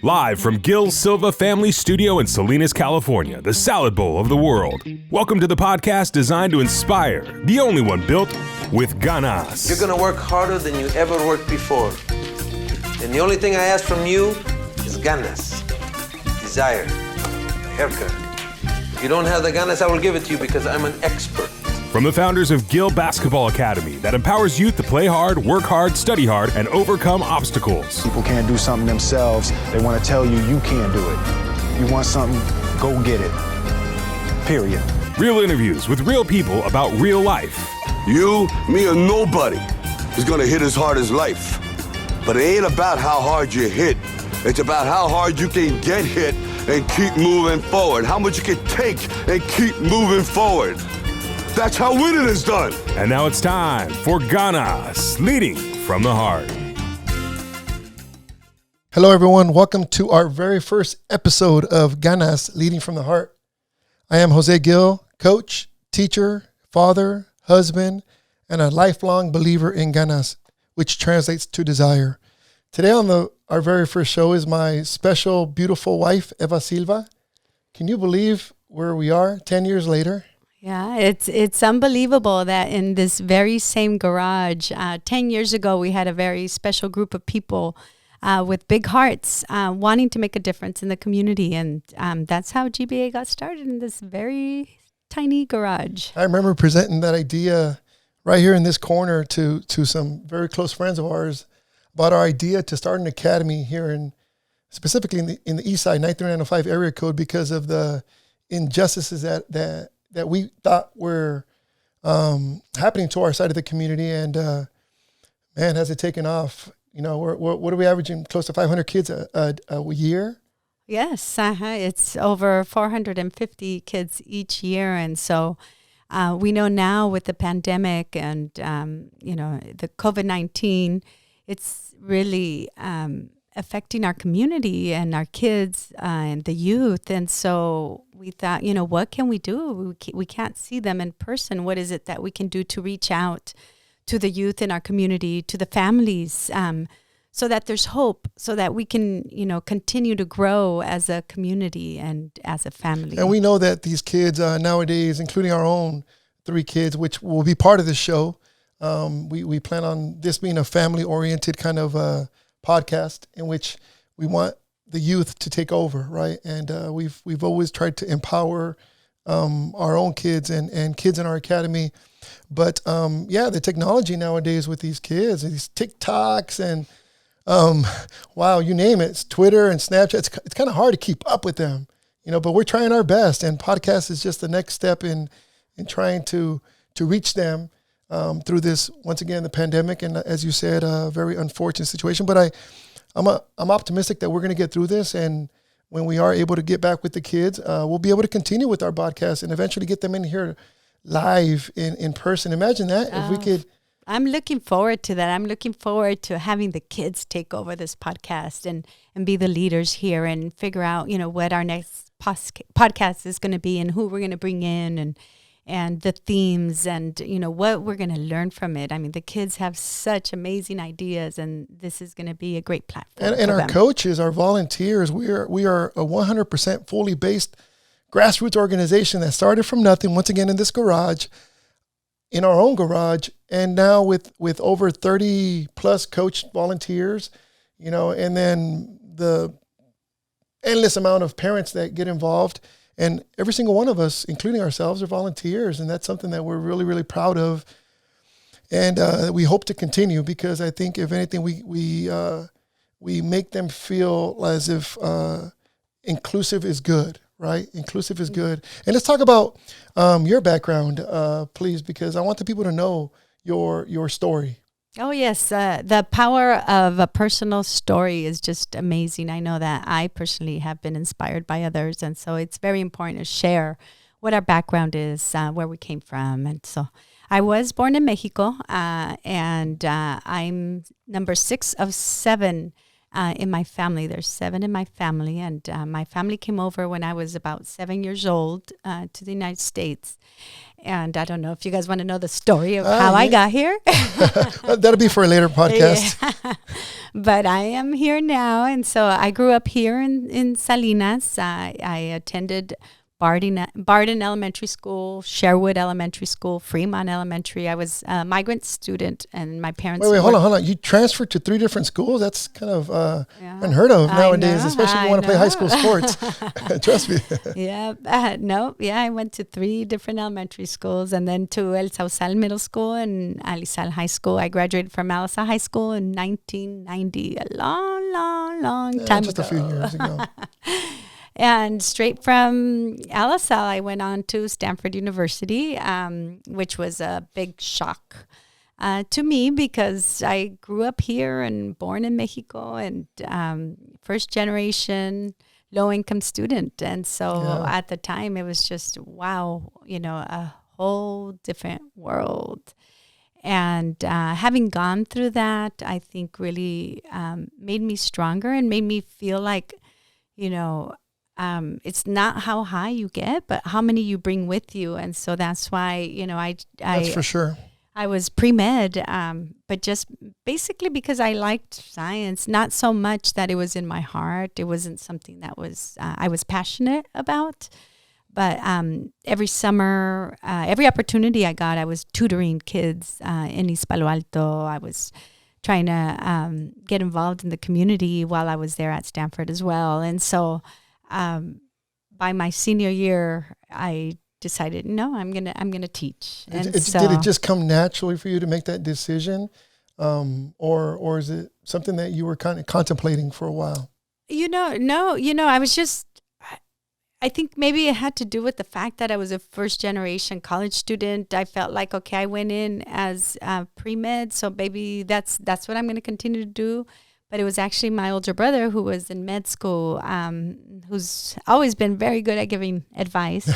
Live from Gil Silva Family Studio in Salinas, California, the salad bowl of the world. Welcome to the podcast designed to inspire, the only one built with ganas. You're gonna work harder than you ever worked before. And the only thing I ask from you is ganas, desire, a haircut. If you don't have the ganas, I will give it to you because I'm an expert. From the founders of Gil Basketball Academy that empowers youth to play hard, work hard, study hard, and overcome obstacles. People can't do something themselves. They want to tell you you can't do it. You want something, go get it. Period. Real interviews with real people about real life. You, me, or nobody is gonna hit as hard as life. But it ain't about how hard you hit. It's about how hard you can get hit and keep moving forward. How much you can take and keep moving forward. That's how winning is done. And now it's time for Ganas, leading from the heart. Hello, everyone. Welcome to our very first episode of Ganas, leading from the heart. I am Jose Gil, coach, teacher, father, husband, and a lifelong believer in ganas, which translates to desire. Today on our very first show is my special, beautiful wife, Eva Silva. Can you believe where we are 10 years later? Yeah, it's unbelievable that in this very same garage, 10 years ago, we had a very special group of people with big hearts wanting to make a difference in the community. And that's how GBA got started, in this very tiny garage. I remember presenting that idea right here in this corner to some very close friends of ours about our idea to start an academy here specifically in the East Side, 93905 area code, because of the injustices that we thought were happening to our side of the community. And man, has it taken off. You know, what are we averaging? Close to 500 kids a year? Yes, it's over 450 kids each year. And so we know now with the pandemic and, the COVID-19, it's really affecting our community and our kids and the youth. And so we thought, what can we do? We can't see them in person. What is it that we can do to reach out to the youth in our community, to the families, so that there's hope, so that we can, continue to grow as a community and as a family. And we know that these kids nowadays, including our own 3 kids, which will be part of this show, we plan on this being a family-oriented kind of podcast in which we want the youth to take over, right? And we've always tried to empower our own kids and kids in our academy. But the technology nowadays with these kids, these TikToks and wow, you name it, it's Twitter and Snapchat. It's kind of hard to keep up with them, but we're trying our best. And podcast is just the next step in trying to reach them through this, once again, the pandemic. And as you said, a very unfortunate situation. But I'm optimistic that we're going to get through this. And when we are able to get back with the kids, we'll be able to continue with our podcast and eventually get them in here live in person. Imagine that if we could. I'm looking forward to that. I'm looking forward to having the kids take over this podcast and be the leaders here and figure out, what our next podcast is going to be and who we're going to bring in and the themes and, what we're going to learn from it. I mean, the kids have such amazing ideas, and this is going to be a great platform. And our coaches, our volunteers, we are a 100% fully based grassroots organization that started from nothing, once again, in this garage, in our own garage, and now with over 30 plus coach volunteers, and then the endless amount of parents that get involved. And every single one of us, including ourselves, are volunteers. And that's something that we're really, really proud of. And we hope to continue, because I think, if anything, we make them feel as if inclusive is good, right? Inclusive is good. And let's talk about your background, please, because I want the people to know your story. Oh, yes. The power of a personal story is just amazing. I know that I personally have been inspired by others. And so it's very important to share what our background is, where we came from. And so I was born in Mexico, and I'm number 6 of 7 in my family. There's 7 in my family, and my family came over when I was about 7 years old to the United States. And I don't know if you guys want to know the story of how I got here. That'll be for a later podcast. Yeah. But I am here now. And so I grew up here in Salinas. I attended Barden Elementary School, Sherwood Elementary School, Fremont Elementary. I was a migrant student, and my parents... Wait, hold on. You transferred to 3 different schools? That's kind of unheard of nowadays, especially if you want to play high school sports. Trust me. I went to 3 different elementary schools, and then to El Sausal Middle School and Alisal High School. I graduated from Alisal High School in 1990, a long time just ago. A few years ago. And straight from Alisal, I went on to Stanford University, which was a big shock to me because I grew up here and born in Mexico and first generation low-income student. And so at the time, it was just, wow, a whole different world. And having gone through that, I think really made me stronger and made me feel like, it's not how high you get, but how many you bring with you. And so that's why, that's for sure. I was pre-med, but just basically because I liked science, not so much that it was in my heart. It wasn't something that was I was passionate about. But every summer, every opportunity I got, I was tutoring kids in East Palo Alto. I was trying to get involved in the community while I was there at Stanford as well. And so by my senior year, I decided, no, I'm gonna teach. And did it just come naturally for you to make that decision, or is it something that you were kind of contemplating for a while? I was just. I think maybe it had to do with the fact that I was a first generation college student. I felt like, okay, I went in as pre-med, so maybe that's what I'm going to continue to do. But it was actually my older brother who was in med school, who's always been very good at giving advice,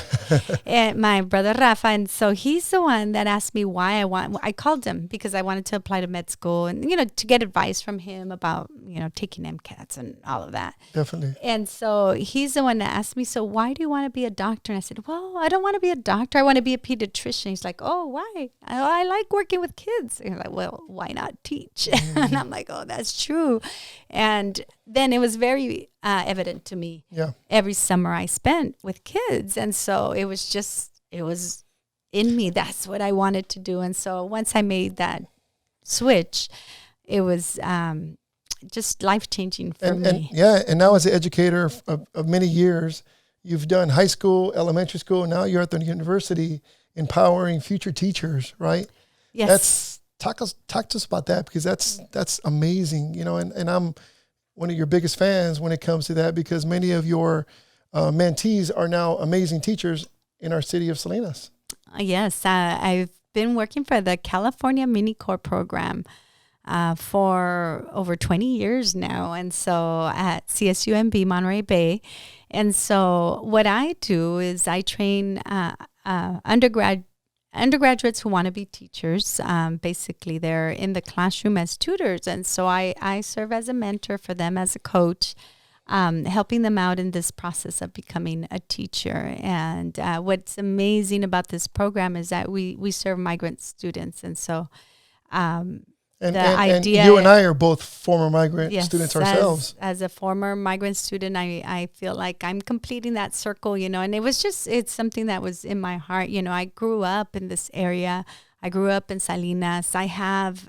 and my brother Rafa. And so he's the one that asked me why I called him because I wanted to apply to med school and, to get advice from him about, taking MCATs and all of that. Definitely. And so he's the one that asked me, so why do you want to be a doctor? And I said, well, I don't want to be a doctor. I want to be a pediatrician. He's like, oh, why? I like working with kids. And I'm like, well, why not teach? Mm-hmm. And I'm like, oh, that's true. And then it was very evident to me. Yeah. Every summer I spent with kids. And so it was in me. That's what I wanted to do. And so once I made that switch, it was just life-changing for me. And now as an educator of many years, you've done high school, elementary school, now you're at the university empowering future teachers, right? Yes. Talk to us about that, because that's amazing, and I'm one of your biggest fans when it comes to that, because many of your mentees are now amazing teachers in our city of Salinas. Yes, I've been working for the California Mini Corps program for over 20 years now, and so at CSUMB Monterey Bay. And so what I do is I train undergraduates who want to be teachers. Basically, they're in the classroom as tutors. And so I serve as a mentor for them, as a coach, helping them out in this process of becoming a teacher. And what's amazing about this program is that we serve migrant students. And so and you and I are both former migrant students ourselves. As a former migrant student, I feel like I'm completing that circle, and it's something that was in my heart. I grew up in this area. I grew up in Salinas. I have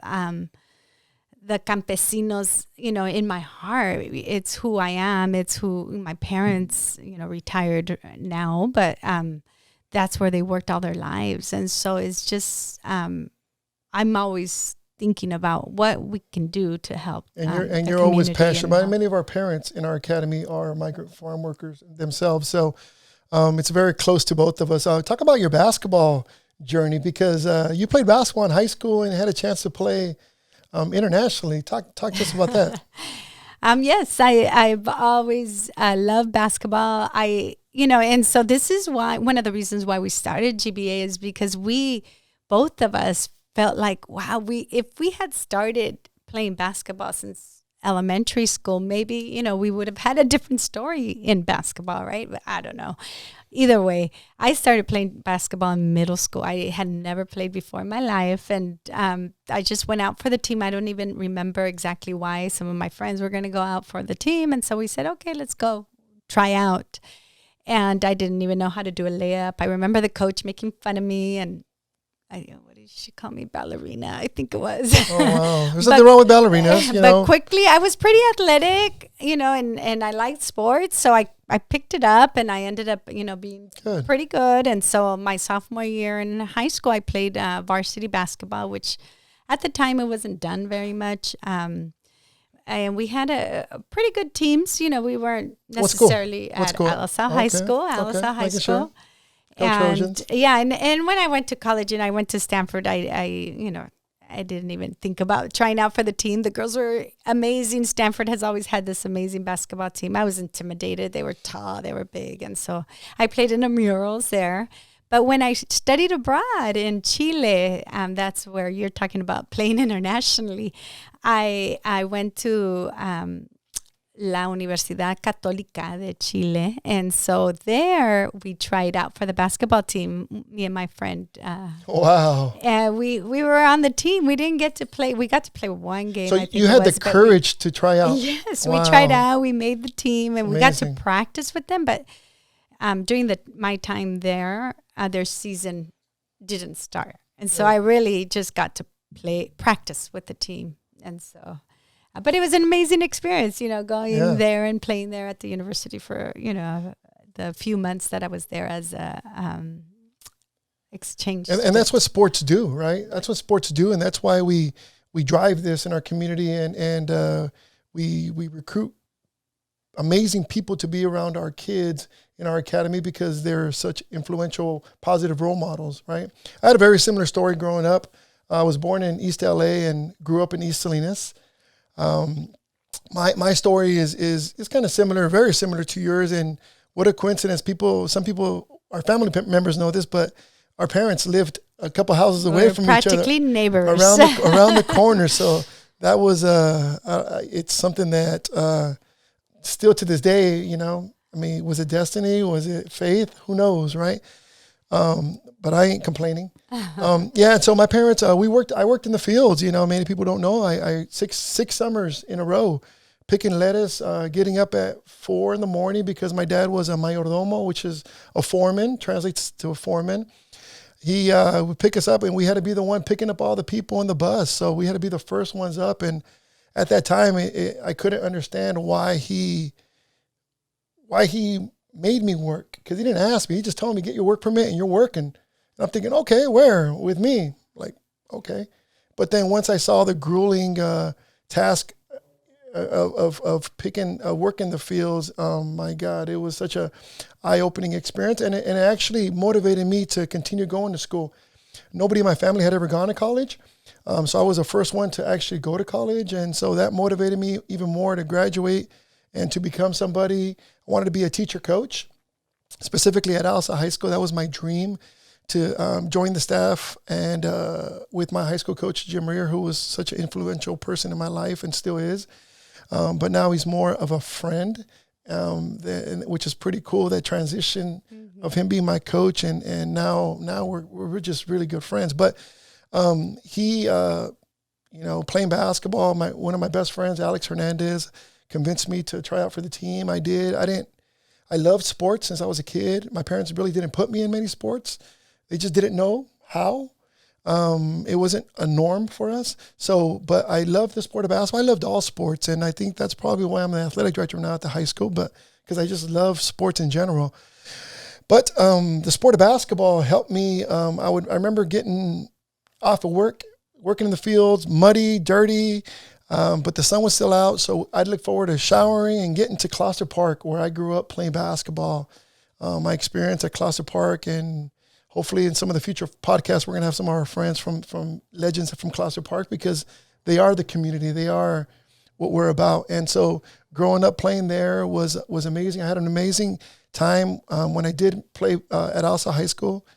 the campesinos, in my heart. It's who I am. It's who my parents, retired now, but that's where they worked all their lives. And so it's just, I'm always thinking about what we can do to help. And you're always passionate about it. Many of our parents in our academy are migrant farm workers themselves. So it's very close to both of us. Talk about your basketball journey, because you played basketball in high school and had a chance to play internationally. Talk to us about that. Yes, I've always loved basketball. And so this is why, one of the reasons why we started GBA is because both of us felt like, wow, if we had started playing basketball since elementary school, maybe, you know, we would have had a different story in basketball, right? But I don't know. Either way, I started playing basketball in middle school. I had never played before in my life. And I just went out for the team. I don't even remember exactly why. Some of my friends were going to go out for the team. And so we said, okay, let's go try out. And I didn't even know how to do a layup. I remember the coach making fun of me, and what did she call me? Ballerina, I think it was. Oh, wow. There's nothing wrong with ballerinas, you know. But quickly, I was pretty athletic, you know, and I liked sports. So I picked it up, and I ended up, you know, being pretty good. And so my sophomore year in high school, I played varsity basketball, which at the time it wasn't done very much. And we had a pretty good teams. You know, we weren't necessarily at LSL High School. LSL High School. And and when I went to college and I went to Stanford, I didn't even think about trying out for the team. The girls were amazing. Stanford has always had this amazing basketball team. I was intimidated. They were tall, they were big. And so I played in the murals there. But when I studied abroad in Chile, that's where you're talking about playing internationally, I went to La Universidad Católica de Chile. And so there we tried out for the basketball team, me and my friend. Wow. And we were on the team. We didn't get to play. We got to play one game. So you had the courage to try out. Yes, wow. We tried out. We made the team, and we got to Amazing. practice with them. But during my time there, their season didn't start. And so I really just got to practice with the team. And so... but it was an amazing experience, you know, going there and playing there at the university for, you know, the few months that I was there as a exchange. And that's what sports do, right? That's what sports do. And that's why we drive this in our community and we recruit amazing people to be around our kids in our academy because they're such influential, positive role models, right? I had a very similar story growing up. I was born in East LA and grew up in East Salinas. My story is kind of similar, very similar to yours. And what a coincidence. Some people, our family members know this, but our parents lived a couple houses away from each other. Practically neighbors. Around the corner. So that was, it's something that still to this day, you know, I mean, was it destiny? Was it faith? Who knows, right? But I ain't complaining. So my parents, I worked in the fields, you know, many people don't know. I six summers in a row, picking lettuce, getting up at 4 a.m. because my dad was a mayordomo, which is a foreman, translates to a foreman. He would pick us up and we had to be the one picking up all the people on the bus. So we had to be the first ones up. And at that time, I couldn't understand why he made me work, because he didn't ask me. He just told me, get your work permit and you're working. And I'm thinking, okay, where? With me? Like, okay. But then once I saw the grueling task of picking, working the fields, my God, it was such a eye-opening experience. And it actually motivated me to continue going to school. Nobody in my family had ever gone to college. So I was the first one to actually go to college. And so that motivated me even more to graduate and to become somebody. I wanted to be a teacher coach, specifically at Alsa High School. That was my dream, to join the staff and with my high school coach, Jim Rear, who was such an influential person in my life and still is. But now he's more of a friend, which is pretty cool, that transition of him being my coach. And now we're just really good friends. But he, playing basketball, one of my best friends, Alex Hernandez, convinced me to try out for the team. I did. I loved sports since I was a kid. My parents really didn't put me in many sports. They just didn't know how. It wasn't a norm for us. But I loved the sport of basketball. I loved all sports. And I think that's probably why I'm the athletic director now at the high school, but because I just love sports in general. But the sport of basketball helped me. I remember getting off of work, working in the fields, muddy, dirty, but the sun was still out, so I'd look forward to showering and getting to Closter Park, where I grew up playing basketball. My experience at Closter Park, and hopefully in some of the future podcasts, we're going to have some of our friends from legends from Closter Park, because they are the community. They are what we're about. And so growing up playing there was amazing. I had an amazing time when I did play at Alsa High School.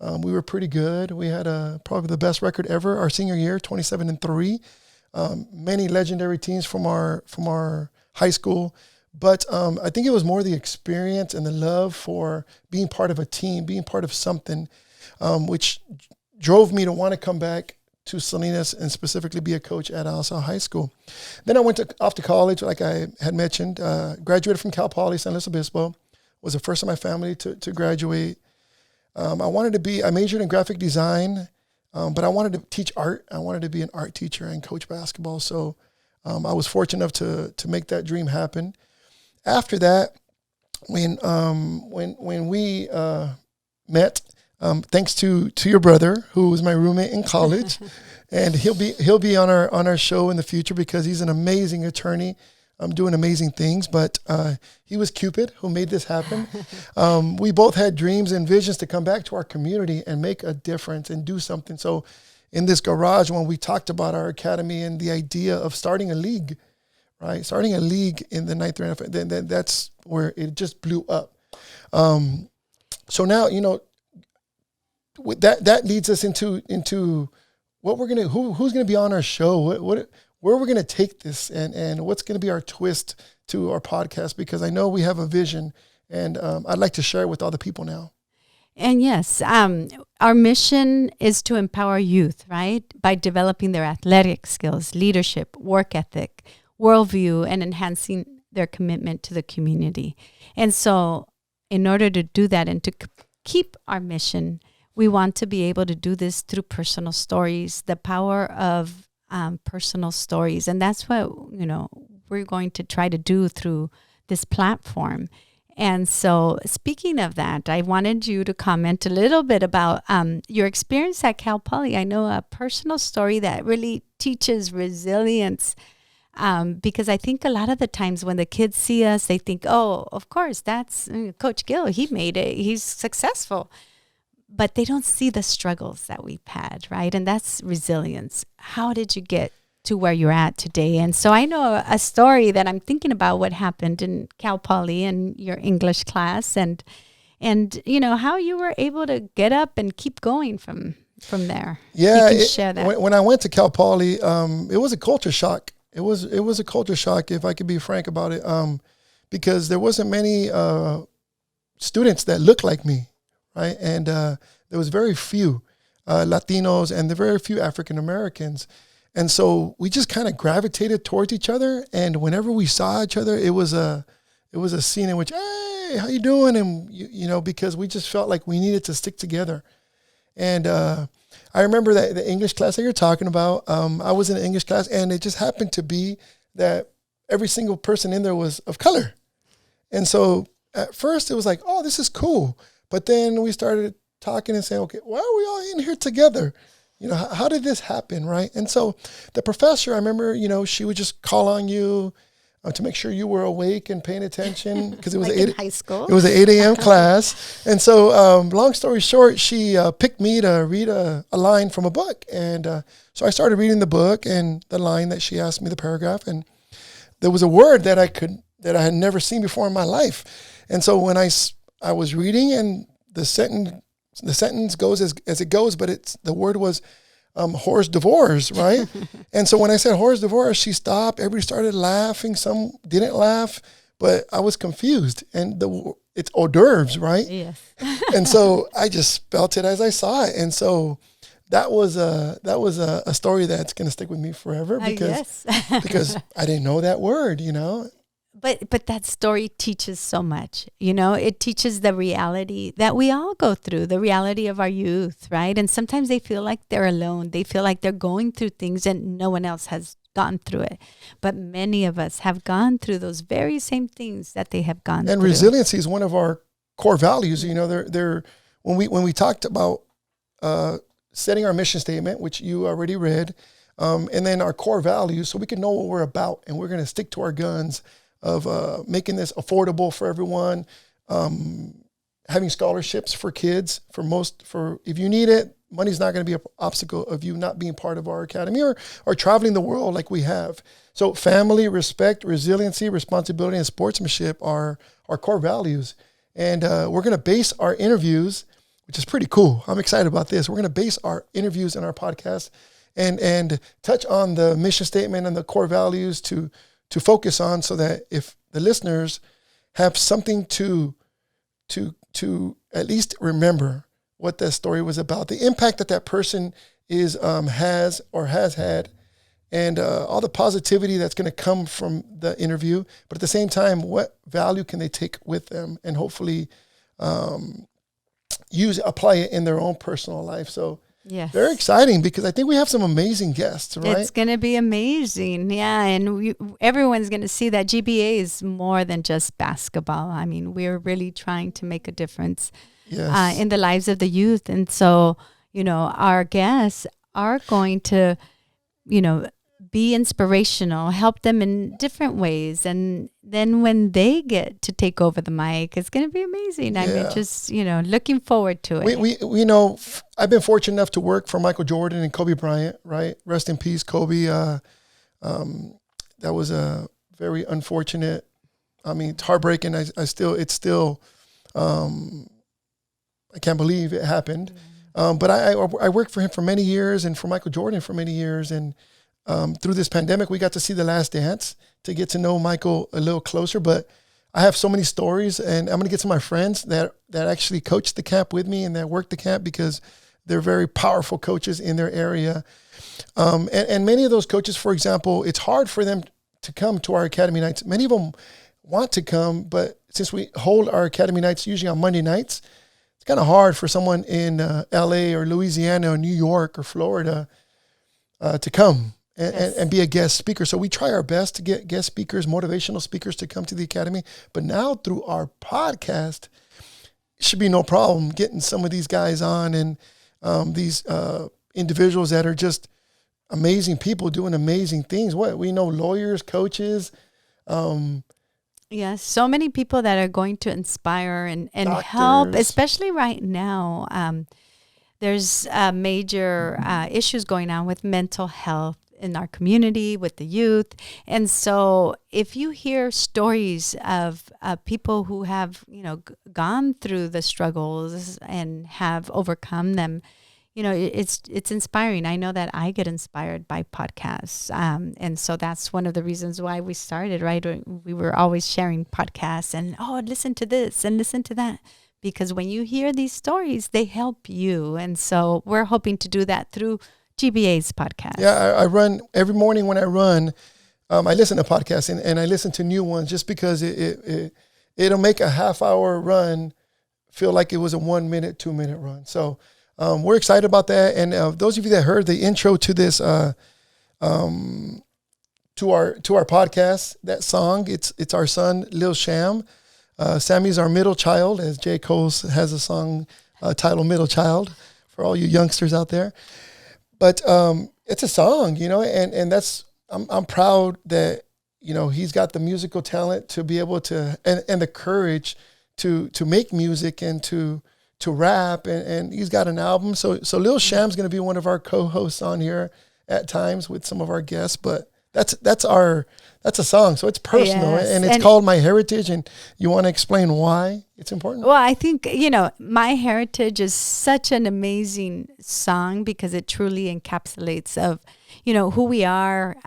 We were pretty good. We had probably the best record ever our senior year, 27-3. many legendary teams from our high school. But I think it was more the experience and the love for being part of a team, being part of something, which drove me to want to come back to Salinas and specifically be a coach at Alsa High School. Then I went off to college, like I had mentioned, graduated from Cal Poly San Luis Obispo, was the first in my family to graduate. I majored in graphic design, but I wanted to teach art. I wanted to be an art teacher and coach basketball. So I was fortunate enough to make that dream happen. After that, when we met, thanks to your brother, who was my roommate in college, and he'll be on our show in the future because he's an amazing attorney, doing amazing things. But he was Cupid who made this happen. We both had dreams and visions to come back to our community and make a difference and do something. So in this garage, when we talked about our academy and the idea of starting a league, right? Starting a league in the ninth grade, then that's where it just blew up. So now, that leads us into what we're gonna who's gonna be on our show, where we're gonna take this, and what's gonna be our twist to our podcast, because I know we have a vision, and I'd like to share it with all the people now. And yes, our mission is to empower youth, right, by developing their athletic skills, leadership, work ethic, worldview, and enhancing their commitment to the community. And so in order to do that and to keep our mission, we want to be able to do this through personal stories, the power of personal stories. And that's what, we're going to try to do through this platform. And so speaking of that, I wanted you to comment a little bit about your experience at Cal Poly. I know a personal story that really teaches resilience, because I think a lot of the times when the kids see us, they think, oh, of course, that's Coach Gil. He made it. He's successful. But they don't see the struggles that we've had, right? And that's resilience. How did you get to where you're at today? And so I know a story that I'm thinking about what happened in Cal Poly and your English class, and how you were able to get up and keep going from there. Yeah, you can share that. When I went to Cal Poly, it was a culture shock. It was a culture shock, if I could be frank about it, because there wasn't many students that looked like me, right? And there was very few Latinos and very few African Americans. And so we just kind of gravitated towards each other. And whenever we saw each other, it was a scene in which, hey, how you doing? And, because we just felt like we needed to stick together. And I remember that the English class that you're talking about, I was in an English class, and it just happened to be that every single person in there was of color. And so at first it was like, oh, this is cool. But then we started talking and saying, okay, why are we all in here together? How did this happen, right? And so the professor, I remember, she would just call on you to make sure you were awake and paying attention, because it was like in high school. It was an 8 a.m. class. And so long story short, she picked me to read a line from a book. And so I started reading the book and the line that she asked me, the paragraph, and there was a word that I had never seen before in my life. And so when I was reading, and the sentence goes as it goes, but the word was horse divorce, right? And so when I said horse divorce, she stopped. Everybody started laughing. Some didn't laugh, but I was confused. And it's hors d'oeuvres, right? Yes. And so I just spelt it as I saw it. And so that was a story that's going to stick with me forever, because because I didn't know that word, But that story teaches so much, it teaches the reality that we all go through, the reality of our youth, right? And sometimes they feel like they're alone. They feel like they're going through things and no one else has gone through it. But many of us have gone through those very same things that they have gone through. And resiliency is one of our core values. When we talked about setting our mission statement, which you already read, and then our core values, so we can know what we're about, and we're going to stick to our guns of making this affordable for everyone, having scholarships for kids, for if you need it, money's not going to be an obstacle of you not being part of our academy or traveling the world like we have. So family, respect, resiliency, responsibility, and sportsmanship are our core values. And we're going to base our interviews, which is pretty cool. I'm excited about this. We're going to base our interviews and our podcast and touch on the mission statement and the core values to focus on, so that if the listeners have something to at least remember what that story was about, the impact that person has had, and all the positivity that's going to come from the interview. But at the same time, what value can they take with them, and hopefully apply it in their own personal life. So yes, very exciting, because I think we have some amazing guests, right? It's going to be amazing. Yeah. And everyone's going to see that GBA is more than just basketball. I mean, we're really trying to make a difference in the lives of the youth. And so, our guests are going to, be inspirational, help them in different ways. And then when they get to take over the mic, it's going to be amazing. Yeah. I mean, just, looking forward to it. We know, I've been fortunate enough to work for Michael Jordan and Kobe Bryant, right? Rest in peace, Kobe. That was a very unfortunate, it's heartbreaking. I can't believe it happened. But I worked for him for many years, and for Michael Jordan for many years. And through this pandemic, we got to see The Last Dance to get to know Michael a little closer. But I have so many stories, and I'm going to get to my friends that actually coached the camp with me and that worked the camp, because they're very powerful coaches in their area. And many of those coaches, for example, it's hard for them to come to our academy nights. Many of them want to come, but since we hold our academy nights usually on Monday nights, it's kind of hard for someone in LA or Louisiana or New York or Florida to come and be a guest speaker. So we try our best to get guest speakers, motivational speakers, to come to the academy. But now through our podcast, it should be no problem getting some of these guys on, and these individuals that are just amazing people doing amazing things. We know lawyers, coaches. Yes, so many people that are going to inspire and help, especially right now. There's major issues going on with mental health in our community, with the youth. And so if you hear stories of people who have, gone through the struggles and have overcome them, it's inspiring. I know that I get inspired by podcasts. And so that's one of the reasons why we started, right? We were always sharing podcasts and, listen to this and listen to that. Because when you hear these stories, they help you. And so we're hoping to do that through GBA's podcast. Yeah, I run every morning when I run. I listen to podcasts and I listen to new ones, just because it'll make a half-hour run feel like it was a 1 minute, 2 minute run. So we're excited about that. And those of you that heard the intro to this, to our podcast, that song, it's our son Lil Sham. Sammy's our middle child, as J. Cole has a song titled Middle Child, for all you youngsters out there. But it's a song, and that's, I'm proud that, he's got the musical talent to be able to, and the courage to make music and to rap, and he's got an album. So Lil Sham's going to be one of our co-hosts on here at times with some of our guests, but that's a song. So it's personal, and it's called My Heritage. And you want to explain why it's important? Well, I think, My Heritage is such an amazing song, because it truly encapsulates of, who we are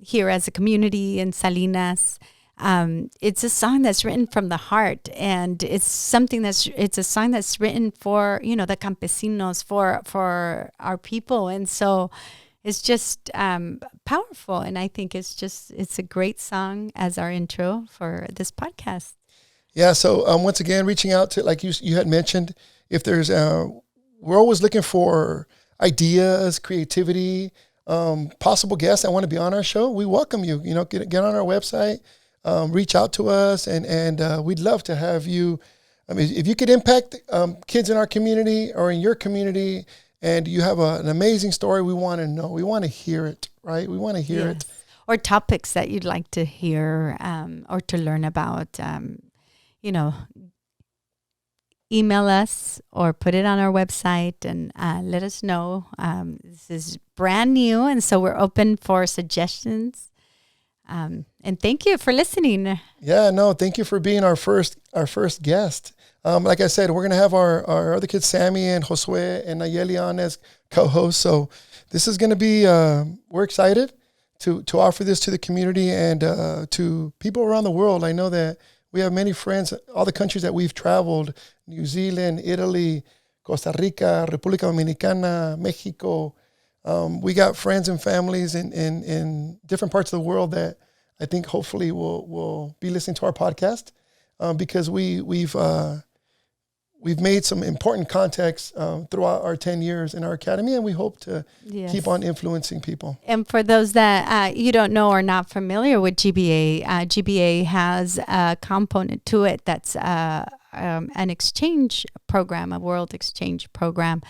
here as a community in Salinas. It's a song that's written from the heart, and it's a song that's written for, the campesinos, for our people. And so it's just powerful. And I think it's a great song as our intro for this podcast. Yeah. So once again, reaching out to, like you had mentioned, if there's, we're always looking for ideas, creativity, possible guests that want to be on our show. We welcome you, get on our website, reach out to us, and we'd love to have you. I mean, if you could impact kids in our community or in your community, and you have an amazing story, we want to know. We want to hear it, right? We want to hear it. Or topics that you'd like to hear or to learn about, email us or put it on our website and let us know. This is brand new, and so we're open for suggestions. And thank you for listening. Yeah, no, thank you for being our first guest. Like I said, we're going to have our other kids, Sammy and Josue and Nayeli, on as co-hosts. So this is going to be, we're excited to offer this to the community and to people around the world. I know that we have many friends, all the countries that we've traveled, New Zealand, Italy, Costa Rica, República Dominicana, Mexico. We got friends and families in different parts of the world that I think hopefully will be listening to our podcast because we've made some important contacts throughout our 10 years in our academy, and we hope to keep on influencing people. And for those that you don't know or not familiar with GBA, GBA has a component to it that's an exchange program, a world exchange program.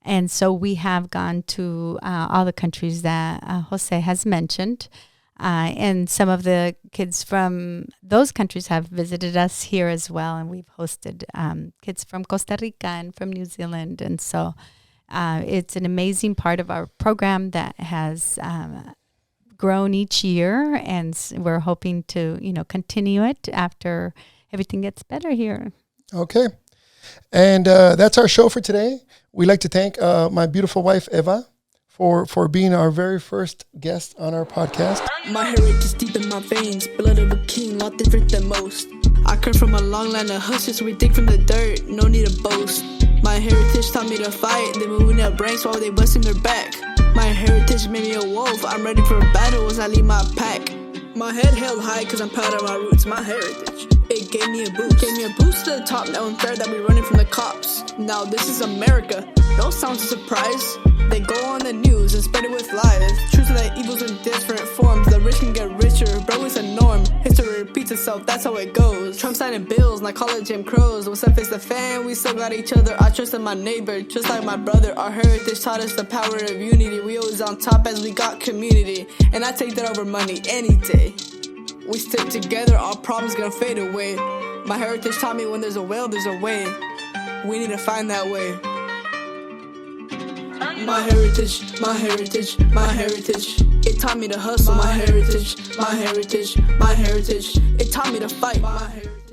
And so we have gone to all the countries that Jose has mentioned. And some of the kids from those countries have visited us here as well. And we've hosted kids from Costa Rica and from New Zealand. And so it's an amazing part of our program that has grown each year. And we're hoping to, continue it after everything gets better here. Okay. And that's our show for today. We'd like to thank my beautiful wife, Eva, for being our very first guest on our podcast. My heritage is deep in my veins, blood of a king, a lot different than most. I come from a long line of hustlers, we dig from the dirt, no need to boast. My heritage taught me to fight, they moving their brains while they busting their back. My heritage made me a wolf, I'm ready for battle as I lead my pack. My head held high cause I'm proud of my roots, my heritage. It gave me a boost to the top, now unfair that we running from the cops. Now this is America, don't sound a surprise. They go on the news and spread it with lies. Truth is that evil's in different forms. The rich can get richer, bro, it's a norm. History repeats itself, that's how it goes. Trump signing bills, and I call it Jim Crows. What's up, it's the fan, we still got each other. I trust in my neighbor, just like my brother. Our heritage taught us the power of unity. We always on top as we got community. And I take that over money any day. We stick together, our problems gonna fade away. My heritage taught me when there's a will, there's a way. We need to find that way. My heritage, my heritage, my heritage. It taught me to hustle. My heritage, my heritage, my heritage. It taught me to fight. My heritage.